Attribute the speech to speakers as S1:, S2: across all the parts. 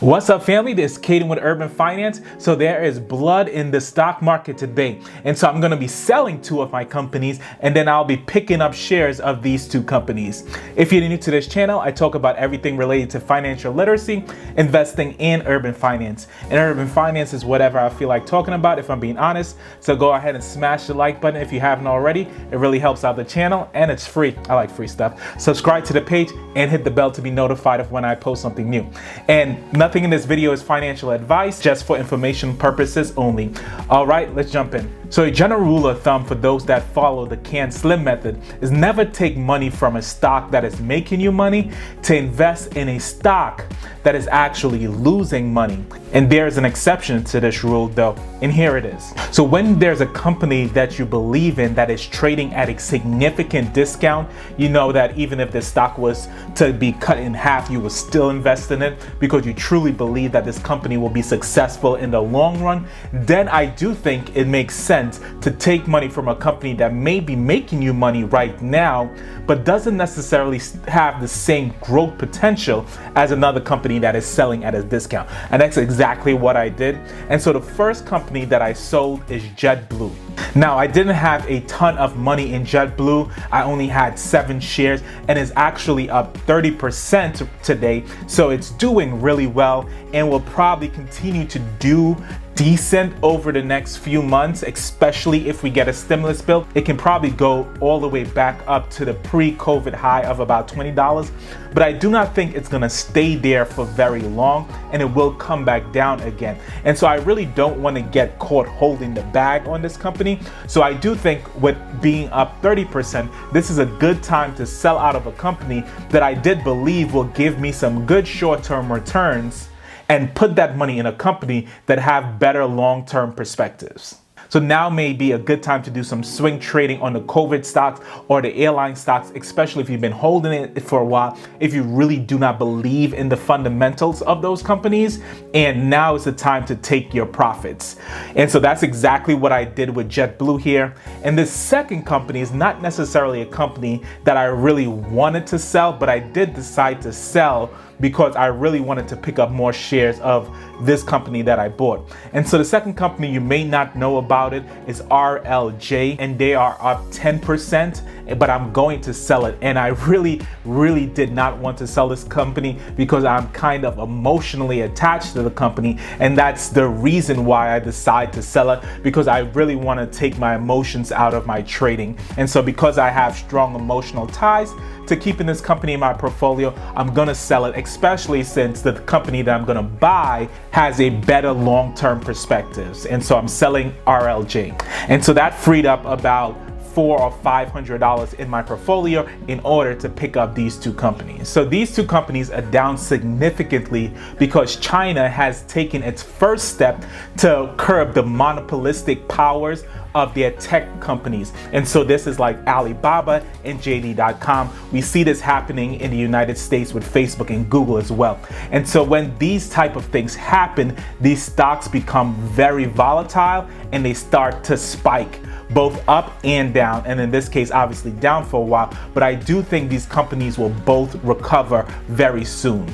S1: What's up, family? This is Caden with Urban Finance. So there is blood in the stock market today. And so I'm going to be selling two of my companies, and then I'll be picking up shares of these two companies. If you're new to this channel, I talk about everything related to financial literacy, investing, and urban finance. And urban finance is whatever I feel like talking about, if I'm being honest. So go ahead and smash the like button if you haven't already. It really helps out the channel, and it's free. I like free stuff. Subscribe to the page and hit the bell to be notified of when I post something new. And nothing in this video is financial advice, just for information purposes only. All right, let's jump in. So a general rule of thumb for those that follow the Can Slim method is never take money from a stock that is making you money to invest in a stock that is actually losing money. And there's an exception to this rule though, and here it is. So when there's a company that you believe in that is trading at a significant discount, you know that even if the stock was to be cut in half, you will still invest in it because you truly believe that this company will be successful in the long run, then I do think it makes sense to take money from a company that may be making you money right now, but doesn't necessarily have the same growth potential as another company that is selling at a discount. And that's exactly what I did. And so the first company that I sold is JetBlue. Now, I didn't have a ton of money in JetBlue. I only had 7 shares, and it's actually up 30% today. So it's doing really well and will probably continue to do decent over the next few months, especially if we get a stimulus bill. It can probably go all the way back up to the pre-COVID high of about $20, but I do not think it's gonna stay there for very long, and it will come back down again. And so I really don't want to get caught holding the bag on this company. So I do think with being up 30%, this is a good time to sell out of a company that I did believe will give me some good short-term returns and put that money in a company that have better long-term perspectives. So now may be a good time to do some swing trading on the COVID stocks or the airline stocks, especially if you've been holding it for a while, if you really do not believe in the fundamentals of those companies, and now is the time to take your profits. And so that's exactly what I did with JetBlue here. And this second company is not necessarily a company that I really wanted to sell, but I did decide to sell because I really wanted to pick up more shares of this company that I bought. And so the second company, you may not know about it, is RLJ, and they are up 10%, but I'm going to sell it. And I really did not want to sell this company because I'm kind of emotionally attached to the company, and that's the reason why I decided to sell it, because I really want to take my emotions out of my trading. And so because I have strong emotional ties to keeping this company in my portfolio, I'm gonna sell it, especially since the company that I'm gonna buy has a better long-term perspectives. And so I'm selling RLJ. And so that freed up about $400 or $500 in my portfolio in order to pick up these two companies. So these two companies are down significantly because China has taken its first step to curb the monopolistic powers of their tech companies. And so this is like Alibaba and JD.com. We see this happening in the United States with Facebook and Google as well. And so when these type of things happen, these stocks become very volatile and they start to spike, both up and down, and in this case obviously down for a while, but I do think these companies will both recover very soon.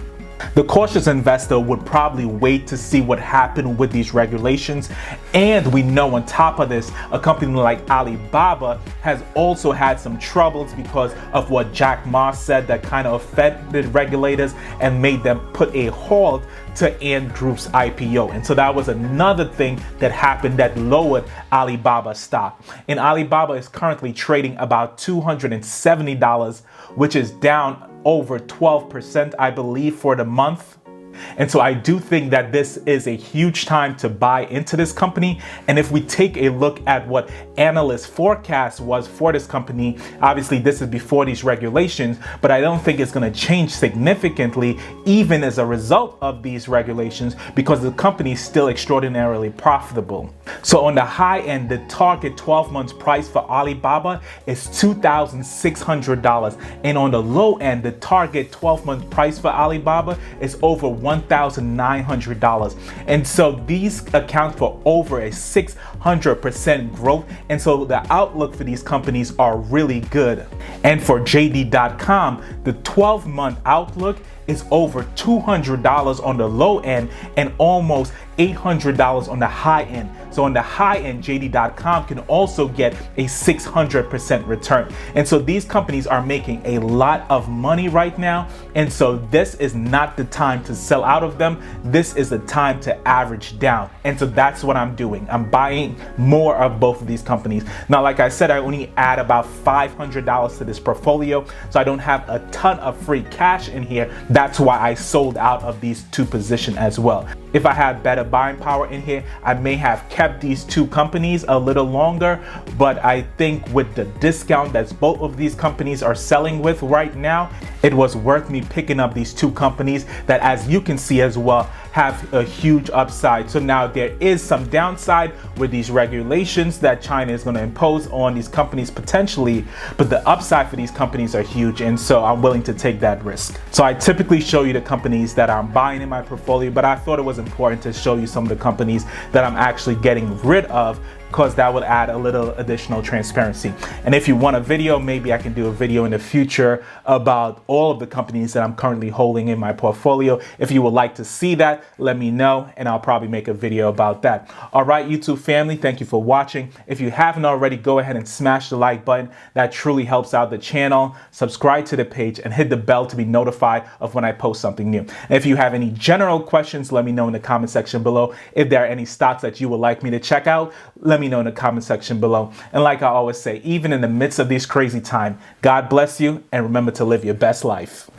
S1: The cautious investor would probably wait to see what happened with these regulations. And we know on top of this, a company like Alibaba has also had some troubles because of what Jack Ma said that kind of offended regulators and made them put a halt to Ant Group's IPO. And so that was another thing that happened that lowered Alibaba stock. And Alibaba is currently trading about $270, which is down over 12%, I believe, for the month. And so I do think that this is a huge time to buy into this company. And if we take a look at what analyst forecast was for this company, obviously this is before these regulations, but I don't think it's going to change significantly even as a result of these regulations, because the company is still extraordinarily profitable. So on the high end, the target 12 months price for Alibaba is $2,600. And on the low end, the target 12 month price for Alibaba is over $1,900. And so these account for over a 600% growth. And so the outlook for these companies are really good. And for JD.com, the 12-month outlook is over $200 on the low end and almost $800 on the high end. So on the high end, JD.com can also get a 600% return. And so these companies are making a lot of money right now. And so this is not the time to sell out of them. This is the time to average down. And so that's what I'm doing. I'm buying more of both of these companies. Now, like I said, I only add about $500 to this portfolio. So I don't have a ton of free cash in here. That's why I sold out of these two positions as well. If I had better buying power in here, I may have kept these two companies a little longer, but I think with the discount that both of these companies are selling with right now, it was worth me picking up these two companies that, as you can see as well, have a huge upside. So now there is some downside with these regulations that China is going to impose on these companies potentially, but the upside for these companies are huge, and so I'm willing to take that risk. So I typically show you the companies that I'm buying in my portfolio, but I thought it was important to show you some of the companies that I'm actually getting rid of, because that would add a little additional transparency. And if you want a video, maybe I can do a video in the future about all of the companies that I'm currently holding in my portfolio. If you would like to see that, let me know, and I'll probably make a video about that. All right, YouTube family, thank you for watching. If you haven't already, go ahead and smash the like button. That truly helps out the channel. Subscribe to the page and hit the bell to be notified of when I post something new. And if you have any general questions, let me know in the comment section below. If there are any stocks that you would like me to check out, let me know in the comment section below. And like I always say, even in the midst of these crazy times, God bless you, and remember to live your best life.